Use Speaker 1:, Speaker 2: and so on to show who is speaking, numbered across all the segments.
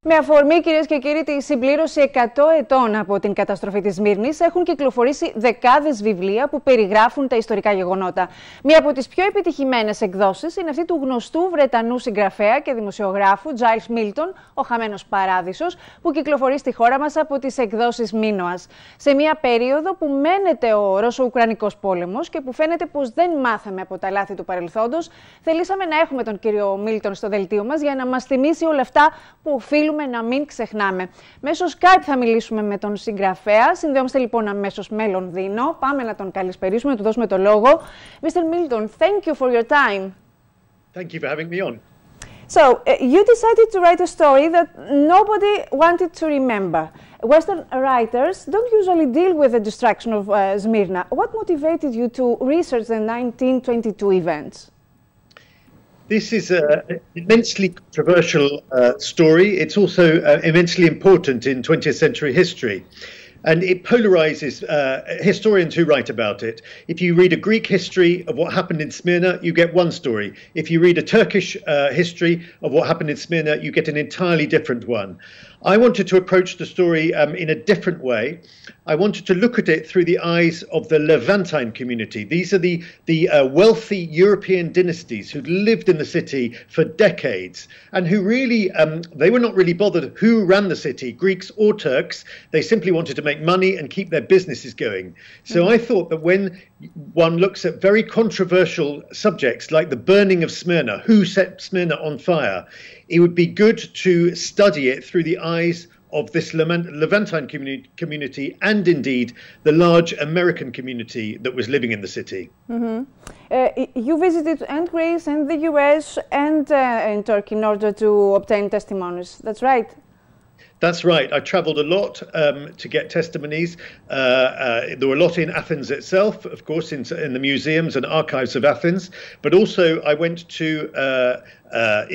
Speaker 1: Με αφορμή, κυρίες και κύριοι, τη συμπλήρωση 100 ετών από την καταστροφή της Σμύρνης, έχουν κυκλοφορήσει δεκάδες βιβλία που περιγράφουν τα ιστορικά γεγονότα. Μία από τις πιο επιτυχημένες εκδόσεις είναι αυτή του γνωστού Βρετανού συγγραφέα και δημοσιογράφου Τζάιλς Μίλτον, ο Χαμένος Παράδεισος, που κυκλοφορεί στη χώρα μας από τις εκδόσεις ΜΙΝΩΑΣ. Σε μία περίοδο που μένεται ο Ρώσο-Ουκρανικός πόλεμος και που φαίνεται πως δεν μάθαμε από τα λάθη του παρελθόντος, θελήσαμε να έχουμε τον κύριο Μίλτον στο δελτίο μας για να μας θυμίσει όλα αυτά που οφείλουμε να μην ξεχνάμε. Μέσω Skype θα μιλήσουμε με τον συγγραφέα. Συνδέομαστε λοιπόν αμέσως με Λονδίνο. Πάμε να τον καλησπερίσουμε, να του δώσουμε το λόγο. Mr. Milton, thank you for your time.
Speaker 2: Thank you for having me on.
Speaker 1: So, you decided to write a story that nobody wanted to remember. Western writers don't usually deal with the destruction of Smyrna. What motivated you to research the 1922 events?
Speaker 2: This is an immensely controversial story. It's also immensely important in 20th century history. And it polarizes historians who write about it. If you read a Greek history of what happened in Smyrna, you get one story. If you read a Turkish history of what happened in Smyrna, you get an entirely different one. I wanted to approach the story in a different way. I wanted to look at it through the eyes of the Levantine community. These are the wealthy European dynasties who lived in the city for decades and who really, they were not really bothered who ran the city, Greeks or Turks. They simply wanted to make money and keep their businesses going. So I thought that when one looks at very controversial subjects like the burning of Smyrna, who set Smyrna on fire, it would be good to study it through the eyes of this Levantine community and indeed the large American community that was living in the city.
Speaker 1: Mm-hmm. You visited and Greece and the US and in Turkey in order to obtain testimonies, that's right?
Speaker 2: That's right. I traveled a lot to get testimonies. There were a lot in Athens itself, of course, in the museums and archives of Athens. But also I went to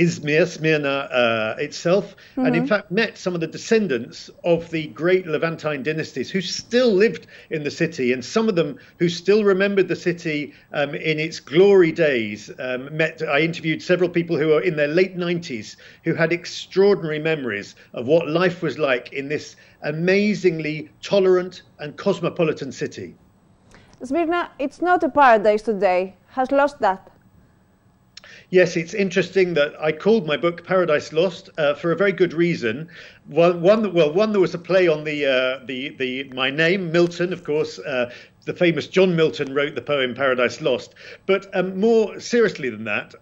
Speaker 2: Izmir, Smyrna itself, and in fact met some of the descendants of the great Levantine dynasties who still lived in the city, and some of them who still remembered the city in its glory days. I interviewed several people who were in their late 90s who had extraordinary memories of what life was like in this amazingly tolerant and cosmopolitan city.
Speaker 1: Smyrna, it's not a paradise today, has lost that.
Speaker 2: Yes, it's interesting that I called my book Paradise Lost for a very good reason. One, there was a play on my name, Milton, of course. The famous John Milton wrote the poem Paradise Lost. But more seriously than that,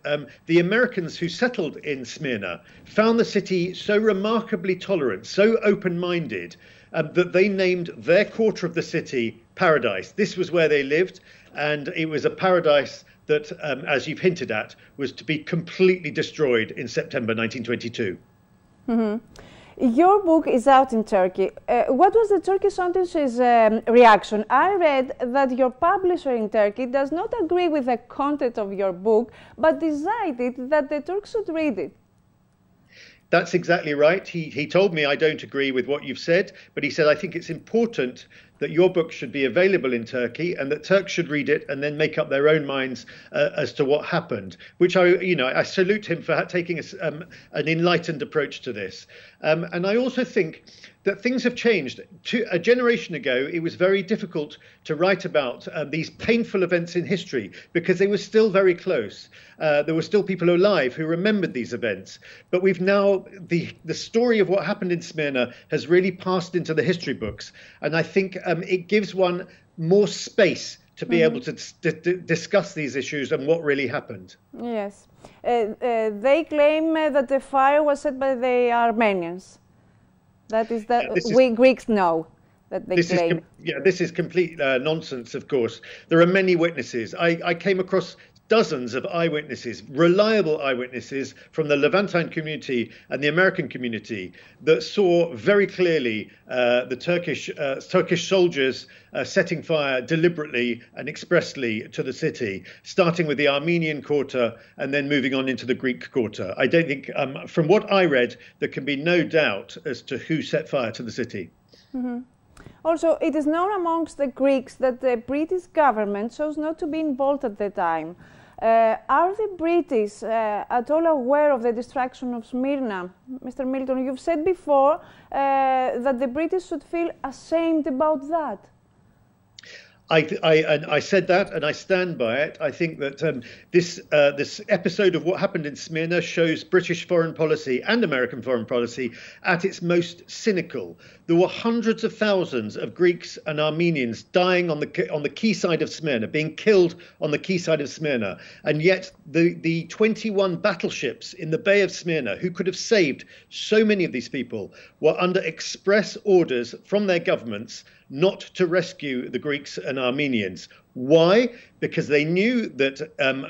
Speaker 2: the Americans who settled in Smyrna found the city so remarkably tolerant, so open-minded, that they named their quarter of the city Paradise. This was where they lived, and it was a paradise that, as you've hinted at, was to be completely destroyed in September 1922.
Speaker 1: Mm-hmm. Your book is out in Turkey. What was the Turkish audience's reaction? I read that your publisher in Turkey does not agree with the content of your book, but decided that the Turks should read it.
Speaker 2: That's exactly right. He told me I don't agree with what you've said, but he said, I think it's important that your book should be available in Turkey and that Turks should read it and then make up their own minds as to what happened, which I salute him for taking an enlightened approach to this. And I also think that things have changed. A generation ago, it was very difficult to write about these painful events in history because they were still very close. There were still people alive who remembered these events. But we've now, the story of what happened in Smyrna has really passed into the history books. And I think it gives one more space to be able to discuss these issues and what really happened.
Speaker 1: Yes. They claim that the fire was set by the Armenians. That is that we Greeks know that they claim.
Speaker 2: This is complete nonsense, of course. There are many witnesses. I came across dozens of eyewitnesses, reliable eyewitnesses from the Levantine community and the American community that saw very clearly the Turkish soldiers setting fire deliberately and expressly to the city, starting with the Armenian quarter and then moving on into the Greek quarter. I don't think, from what I read, there can be no doubt as to who set fire to the city.
Speaker 1: Mm-hmm. Also, it is known amongst the Greeks that the British government chose not to be involved at the time. Are the British at all aware of the destruction of Smyrna? Mr. Milton, you've said before that the British should feel ashamed about that.
Speaker 2: I said that, and I stand by it. I think that this episode of what happened in Smyrna shows British foreign policy and American foreign policy at its most cynical. There were hundreds of thousands of Greeks and Armenians dying on the quayside of Smyrna, being killed on the quayside of Smyrna, and yet the 21 battleships in the Bay of Smyrna, who could have saved so many of these people, were under express orders from their governments not to rescue the Greeks and Armenians. Why? Because they knew that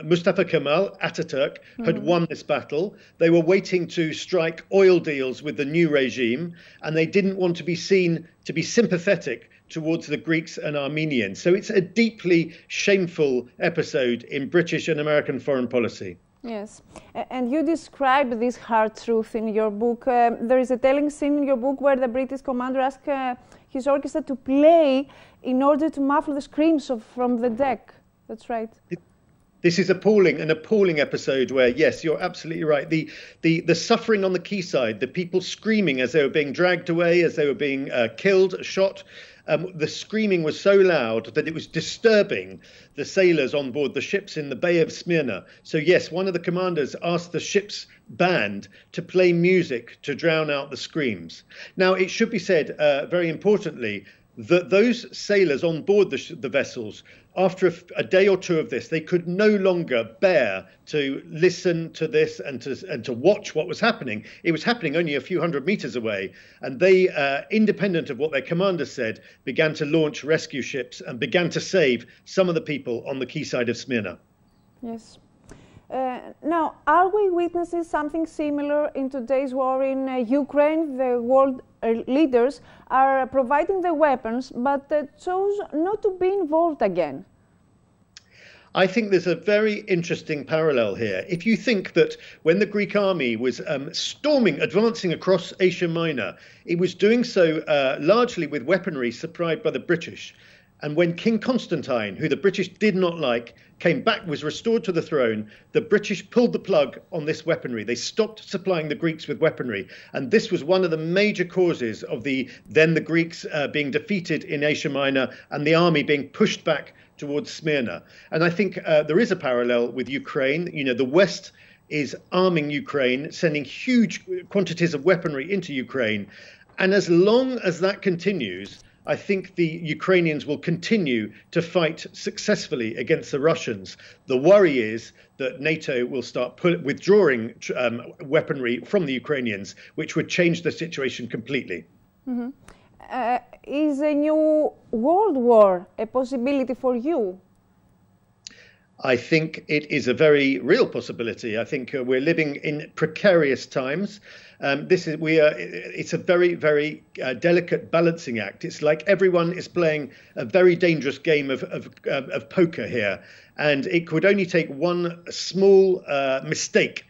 Speaker 2: Mustafa Kemal Ataturk had won this battle. They were waiting to strike oil deals with the new regime, and they didn't want to be seen to be sympathetic towards the Greeks and Armenians. So it's a deeply shameful episode in British and American foreign policy.
Speaker 1: Yes, and you describe this hard truth in your book. There is a telling scene in your book where the British commander asked his orchestra to play in order to muffle the screams from the deck. That's right.
Speaker 2: This is an appalling episode where, yes, you're absolutely right. The suffering on the quayside, the people screaming as they were being dragged away, as they were being killed, shot. The screaming was so loud that it was disturbing the sailors on board the ships in the Bay of Smyrna. So yes, one of the commanders asked the ship's band to play music to drown out the screams. Now, it should be said, very importantly, that those sailors on board the vessels, after a day or two of this, they could no longer bear to listen to this and to watch what was happening. It was happening only a few hundred meters away, and they, independent of what their commander said, began to launch rescue ships and began to save some of the people on the quayside of Smyrna.
Speaker 1: Yes. Now, are we witnessing something similar in today's war in Ukraine? The world leaders are providing the weapons, but chose not to be involved again.
Speaker 2: I think there's a very interesting parallel here. If you think that when the Greek army was advancing across Asia Minor, it was doing so largely with weaponry supplied by the British. And when King Constantine, who the British did not like, came back, was restored to the throne, the British pulled the plug on this weaponry. They stopped supplying the Greeks with weaponry. And this was one of the major causes of the Greeks being defeated in Asia Minor and the army being pushed back towards Smyrna. And I think there is a parallel with Ukraine. You know, the West is arming Ukraine, sending huge quantities of weaponry into Ukraine. And as long as that continues, I think the Ukrainians will continue to fight successfully against the Russians. The worry is that NATO will start withdrawing weaponry from the Ukrainians, which would change the situation completely.
Speaker 1: Mm-hmm. Is a new world war a possibility for you?
Speaker 2: I think it is a very real possibility. I think we're living in precarious times. It's a very, very delicate balancing act. It's like everyone is playing a very dangerous game of poker here. And it could only take one small mistake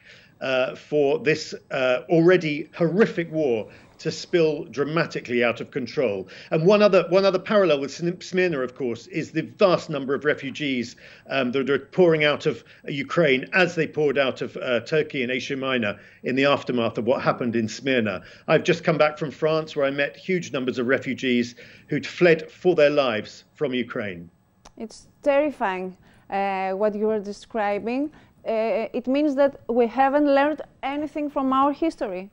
Speaker 2: for this already horrific war to spill dramatically out of control. And one other parallel with Smyrna, of course, is the vast number of refugees that are pouring out of Ukraine as they poured out of Turkey and Asia Minor in the aftermath of what happened in Smyrna. I've just come back from France, where I met huge numbers of refugees who'd fled for their lives from Ukraine.
Speaker 1: It's terrifying what you are describing. It means that we haven't learned anything from our history.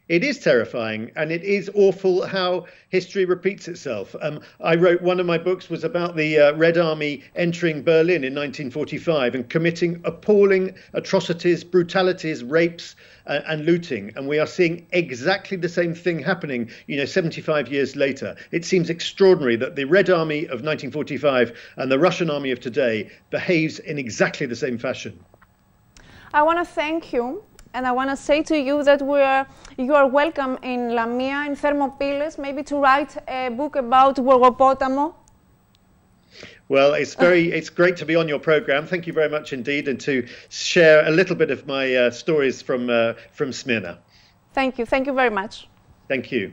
Speaker 2: It is terrifying, and it is awful how history repeats itself. I wrote one of my books was about the Red Army entering Berlin in 1945 and committing appalling atrocities, brutalities, rapes, and looting. And we are seeing exactly the same thing happening, 75 years later. It seems extraordinary that the Red Army of 1945 and the Russian army of today behaves in exactly the same fashion.
Speaker 1: I want to thank you. And I want to say to you that you are welcome in Lamia, in Thermopyles, maybe to write a book about Gorgopotamo.
Speaker 2: Well, it's great to be on your program. Thank you very much indeed, and to share a little bit of my stories from Smyrna.
Speaker 1: Thank you very much.
Speaker 2: Thank you.